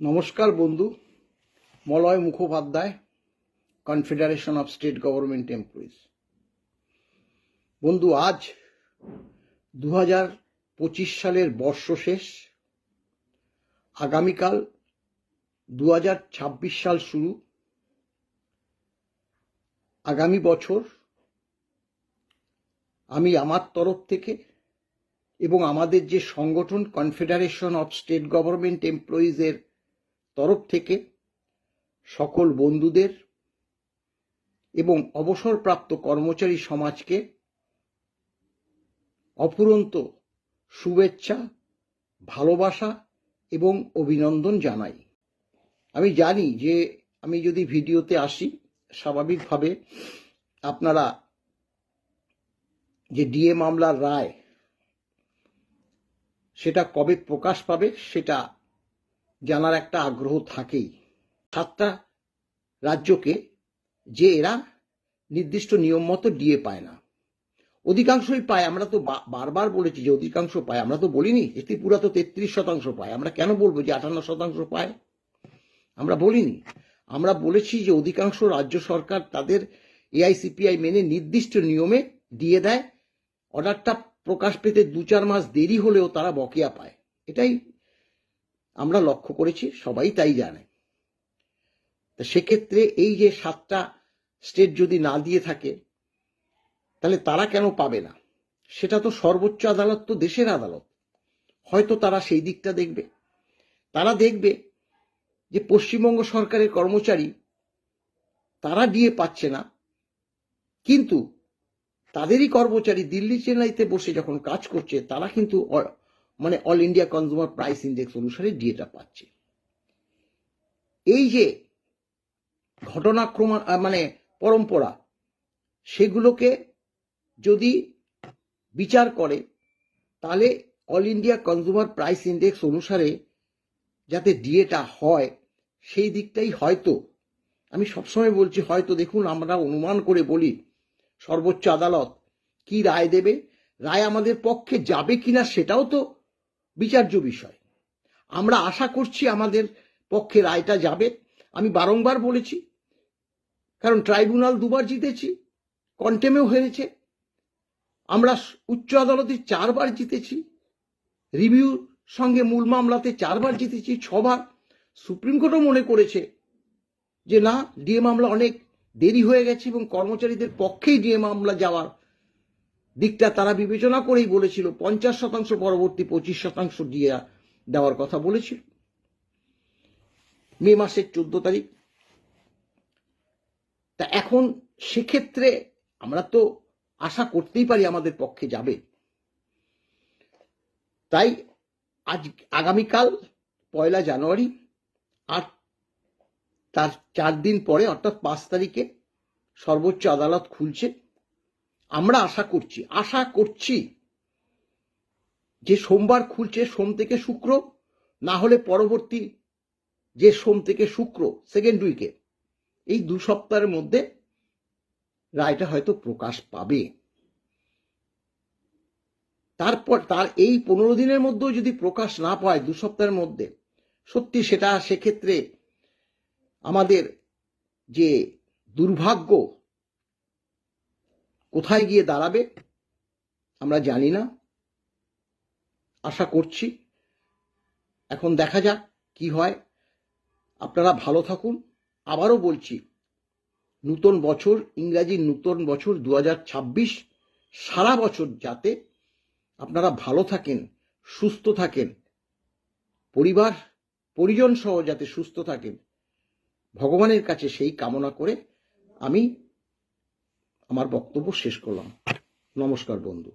নমস্কার বন্ধু, Malay Mukhopadhyay, confederation of state government employees. বন্ধু, আজ 2025 সালের বর্ষ শেষ। আগামীকাল 2026 সাল শুরু। আগামী বছর আমি আমার তরফ থেকে এবং আমাদের যে সংগঠন কনফেডারেশন অফ স্টেট গভর্নমেন্ট এমপ্লয়িজের তরফ থেকে সকল বন্ধুদের এবং অবসরপ্রাপ্ত কর্মচারী সমাজকে অফুরন্ত শুভেচ্ছা, ভালোবাসা এবং অভিনন্দন জানাই। আমি জানি যে আমি যদি ভিডিওতে আসি, স্বাভাবিকভাবে আপনারা যে ডিএ মামলার রায় সেটা কবে প্রকাশ পাবে সেটা জানার একটা আগ্রহ থাকেই। 7টা রাজ্যকে যে এরা নির্দিষ্ট নিয়ম মতো ডিএ পায় না, অধিকাংশই পায়। আমরা তো বারবার বলেছি যে অধিকাংশ পায়, আমরা তো বলিনি। ত্রিপুরা তো 33% পায়। আমরা কেন বলবো যে 58% পায়? আমরা বলিনি। আমরা বলেছি যে অধিকাংশ রাজ্য সরকার তাদের এআইসিপিআই মেনে নির্দিষ্ট নিয়মে দিয়ে দেয়। অর্ডারটা প্রকাশ পেতে 2-4 মাস দেরি হলেও তারা বকেয়া পায়। এটাই আমরা লক্ষ্য করেছি, সবাই তাই জানে। তা সেক্ষেত্রে এই যে 7টা স্টেট যদি না দিয়ে থাকে, তাহলে তারা কেন পাবে না? সেটা তো সর্বোচ্চ আদালত, তো দেশের আদালত। হয়তো তারা সেই দিকটা দেখবে। তারা দেখবে যে পশ্চিমবঙ্গ সরকারের কর্মচারী তারা ডিএ পাচ্ছে না, কিন্তু তাদেরই কর্মচারী দিল্লি চেন্নাইতে বসে যখন কাজ করছে তারা কিন্তু all India consumer price index অনুসারে ডিএটা পাচ্ছে। এই যে ঘটনাক্রম পরম্পরা, সেগুলোকে যদি বিচার করে তাহলে all India consumer price index অনুসারে যাতে ডিএটা হয় সেই দিকটাই হয়তো, আমি সবসময় বলছি হয়তো, দেখুন আমরা অনুমান করে বলি সর্বোচ্চ আদালত কি রায় দেবে, রায় আমাদের পক্ষে যাবে কিনা সেটাও তো বিচার্য বিষয়। আমরা আশা করছি আমাদের পক্ষে রায়টা যাবে। আমি বারংবার বলেছি, কারণ ট্রাইব্যুনাল 2বার জিতেছি, কন্টেমেও হেরেছে। আমরা উচ্চ আদালতে 4বার জিতেছি, রিভিউ সঙ্গে মূল মামলাতে 4বার জিতেছি, 6বার। সুপ্রিম কোর্টও মনে করেছে যে না, ডিএ মামলা অনেক দেরি হয়ে গেছে এবং কর্মচারীদের পক্ষেই ডিএ মামলা যাওয়ার দিকটা তারা বিবেচনা করেই বলেছিল 50% পরবর্তী 25% ডিএ দেওয়ার কথা বলেছিল মে মাসের 14 তারিখ। তা এখন সেক্ষেত্রে আমরা তো আশা করতেই পারি আমাদের পক্ষে যাবে। তাই আগামীকাল 1 জানুয়ারি, আর তার 4 দিন পরে অর্থাৎ 5 তারিখে সর্বোচ্চ আদালত খুলছে। আমরা আশা করছি যে সোমবার খুলছে, সোম থেকে শুক্র, না হলে পরবর্তী যে সোম থেকে শুক্র সেকেন্ড উইকে, এই 2 সপ্তাহের মধ্যে রায়টা হয়তো প্রকাশ পাবে। তারপর তার এই 15 দিনের মধ্যেও যদি প্রকাশ না পায় 2 সপ্তাহের মধ্যে, সত্যি সেটা সেক্ষেত্রে আমাদের যে দুর্ভাগ্য কোথায় গিয়ে দাঁড়াবে আমরা জানি না। আশা করছি, এখন দেখা যাক কি হয়। আপনারা ভালো থাকুন। আবারও বলছি, নতুন বছর, ইংরাজির নতুন বছর 2026, সারা বছর যাতে আপনারা ভালো থাকেন, সুস্থ থাকেন, পরিবার পরিজন সহ যাতে সুস্থ থাকেন, ভগবানের কাছে সেই কামনা করে আমি আমার বক্তব্য শেষ করলাম। নমস্কার বন্ধু।